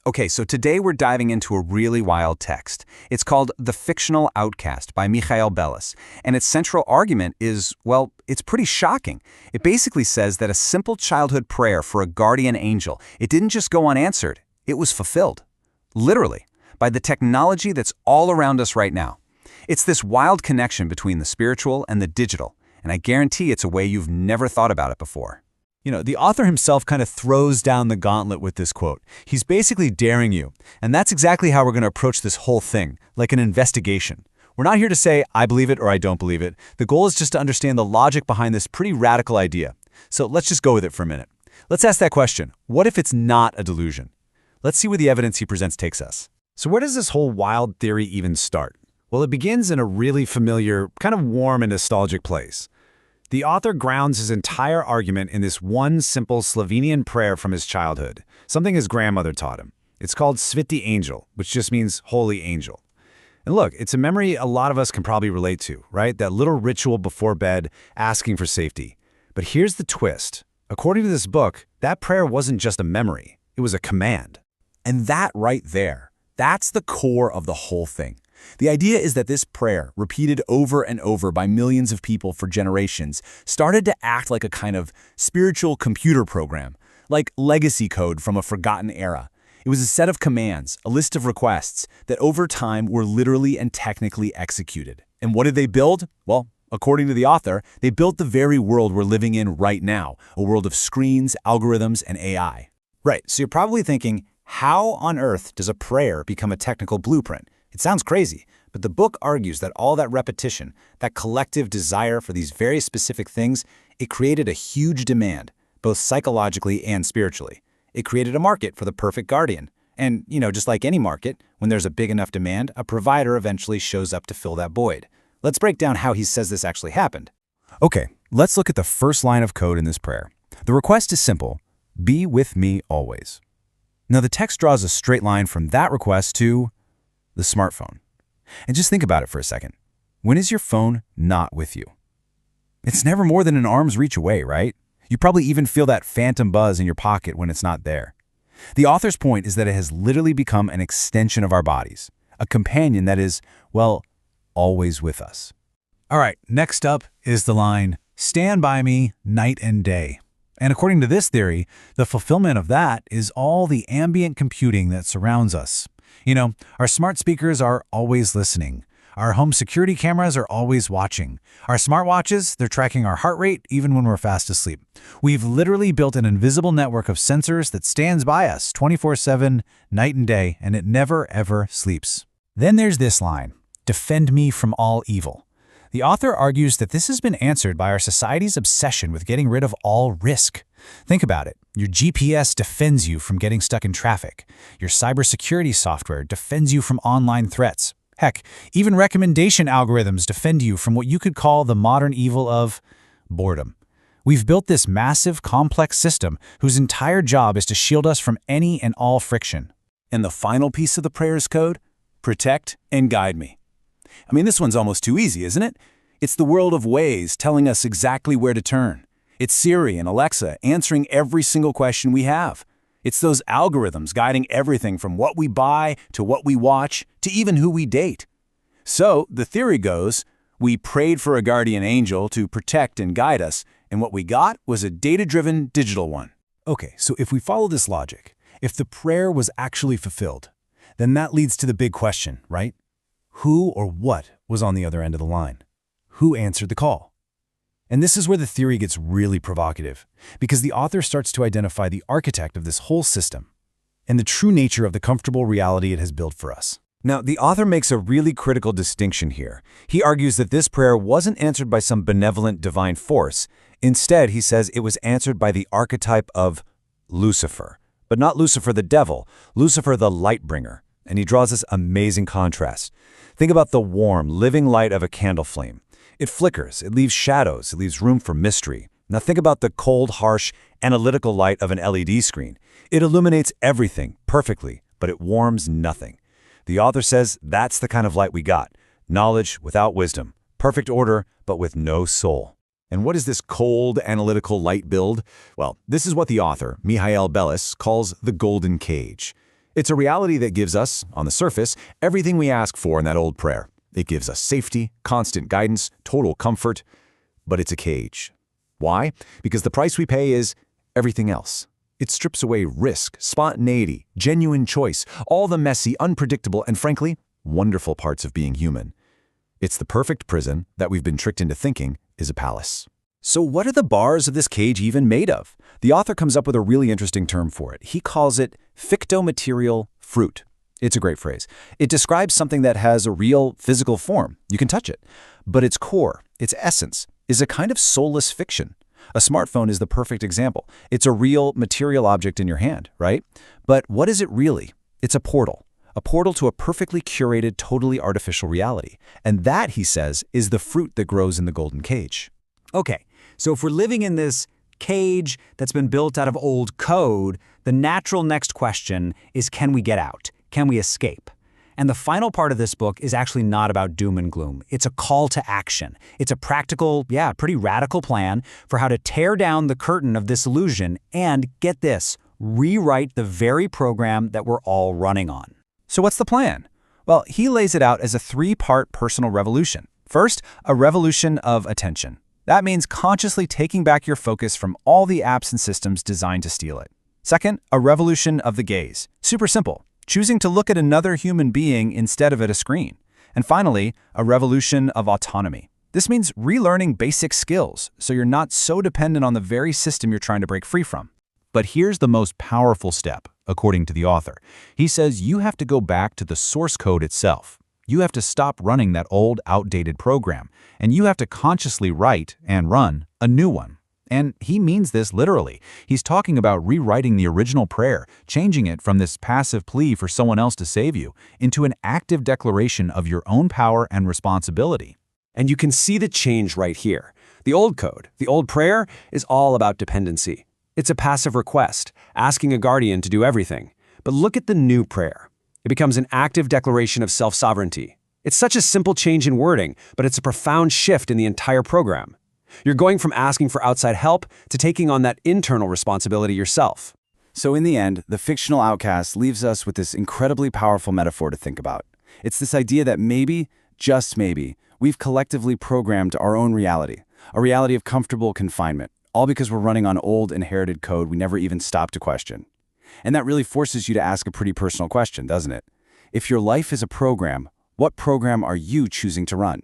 Okay, so today we're diving into a really wild text. It's called The Fictional Outcast by Michael Bellis, and its central argument is, well, it's pretty shocking. It basically says that a simple childhood prayer for a guardian angel, it didn't just go unanswered, it was fulfilled. Literally, by the technology that's all around us right now. It's this wild connection between the spiritual and the digital, and I guarantee it's a way you've never thought about it before. The author himself kind of throws down the gauntlet with this quote. He's basically daring you, and that's exactly how we're going to approach this whole thing, like an investigation. We're not here to say, I believe it or I don't believe it. The goal is just to understand the logic behind this pretty radical idea. So let's just go with it for a minute. Let's ask that question. What if it's not a delusion? Let's see where the evidence he presents takes us. So where does this whole wild theory even start? Well, it begins in a really familiar, kind of warm and nostalgic place. The author grounds his entire argument in this one simple Slovenian prayer from his childhood, something his grandmother taught him. It's called Sveti Angel, which just means holy angel. And look, it's a memory a lot of us can probably relate to, right? That little ritual before bed, asking for safety. But here's the twist. According to this book, that prayer wasn't just a memory, it was a command. And that right there, that's the core of the whole thing. The idea is that this prayer, repeated over and over by millions of people for generations, started to act like a kind of spiritual computer program, like legacy code from a forgotten era. It was a set of commands, a list of requests, that over time were literally and technically executed. And what did they build? Well, according to the author, they built the very world we're living in right now, a world of screens, algorithms, and AI. Right, so you're probably thinking, how on earth does a prayer become a technical blueprint? It sounds crazy, but the book argues that all that repetition, that collective desire for these very specific things, it created a huge demand, both psychologically and spiritually. It created a market for the perfect guardian. And, just like any market, when there's a big enough demand, a provider eventually shows up to fill that void. Let's break down how he says this actually happened. Okay, let's look at the first line of code in this prayer. The request is simple: be with me always. Now the text draws a straight line from that request to the smartphone. And just think about it for a second. When is your phone not with you? It's never more than an arm's reach away, right? You probably even feel that phantom buzz in your pocket when it's not there. The author's point is that it has literally become an extension of our bodies, a companion that is, well, always with us. All right, next up is the line, stand by me night and day. And according to this theory, the fulfillment of that is all the ambient computing that surrounds us. Our smart speakers are always listening. Our home security cameras are always watching. Our smartwatches, they're tracking our heart rate even when we're fast asleep. We've literally built an invisible network of sensors that stands by us 24/7, night and day, and it never, ever sleeps. Then there's this line, defend me from all evil. The author argues that this has been answered by our society's obsession with getting rid of all risk. Think about it. Your GPS defends you from getting stuck in traffic. Your cybersecurity software defends you from online threats. Heck, even recommendation algorithms defend you from what you could call the modern evil of boredom. We've built this massive, complex system whose entire job is to shield us from any and all friction. And the final piece of the prayer's code? Protect and guide me. This one's almost too easy, isn't it? It's the world of Waze telling us exactly where to turn. It's Siri and Alexa answering every single question we have. It's those algorithms guiding everything from what we buy to what we watch to even who we date. So, the theory goes, we prayed for a guardian angel to protect and guide us, and what we got was a data-driven digital one. Okay, so if we follow this logic, if the prayer was actually fulfilled, then that leads to the big question, right? Who or what was on the other end of the line? Who answered the call? And this is where the theory gets really provocative, because the author starts to identify the architect of this whole system and the true nature of the comfortable reality it has built for us. Now, the author makes a really critical distinction here. He argues that this prayer wasn't answered by some benevolent divine force. Instead, he says it was answered by the archetype of Lucifer. But not Lucifer the devil, Lucifer the light bringer. And he draws this amazing contrast. Think about the warm, living light of a candle flame. It flickers, it leaves shadows, it leaves room for mystery. Now think about the cold, harsh, analytical light of an LED screen. It illuminates everything perfectly, but it warms nothing. The author says that's the kind of light we got. Knowledge without wisdom. Perfect order, but with no soul. And what is this cold, analytical light build? Well, this is what the author, Michael Bellis, calls the golden cage. It's a reality that gives us, on the surface, everything we ask for in that old prayer. It gives us safety, constant guidance, total comfort, but it's a cage. Why? Because the price we pay is everything else. It strips away risk, spontaneity, genuine choice, all the messy, unpredictable, and frankly, wonderful parts of being human. It's the perfect prison that we've been tricked into thinking is a palace. So what are the bars of this cage even made of? The author comes up with a really interesting term for it. He calls it fictomaterial fruit. It's a great phrase. It describes something that has a real physical form. You can touch it. But its core, its essence, is a kind of soulless fiction. A smartphone is the perfect example. It's a real material object in your hand, right? But what is it really? It's a portal to a perfectly curated, totally artificial reality. And that, he says, is the fruit that grows in the golden cage. Okay, so if we're living in this cage that's been built out of old code, the natural next question is, can we get out? Can we escape? And the final part of this book is actually not about doom and gloom. It's a call to action. It's a practical, pretty radical plan for how to tear down the curtain of this illusion and, get this, rewrite the very program that we're all running on. So what's the plan? Well, he lays it out as a 3-part personal revolution. First, a revolution of attention. That means consciously taking back your focus from all the apps and systems designed to steal it. Second, a revolution of the gaze. Super simple. Choosing to look at another human being instead of at a screen. And finally, a revolution of autonomy. This means relearning basic skills, so you're not so dependent on the very system you're trying to break free from. But here's the most powerful step, according to the author. He says you have to go back to the source code itself. You have to stop running that old, outdated program, and you have to consciously write and run a new one. And he means this literally. He's talking about rewriting the original prayer, changing it from this passive plea for someone else to save you into an active declaration of your own power and responsibility. And you can see the change right here. The old code, the old prayer, is all about dependency. It's a passive request, asking a guardian to do everything. But look at the new prayer. It becomes an active declaration of self-sovereignty. It's such a simple change in wording, but it's a profound shift in the entire program. You're going from asking for outside help to taking on that internal responsibility yourself. So in the end, the fictional outcast leaves us with this incredibly powerful metaphor to think about. It's this idea that maybe, just maybe, we've collectively programmed our own reality, a reality of comfortable confinement, all because we're running on old inherited code we never even stopped to question. And that really forces you to ask a pretty personal question, doesn't it? If your life is a program, what program are you choosing to run?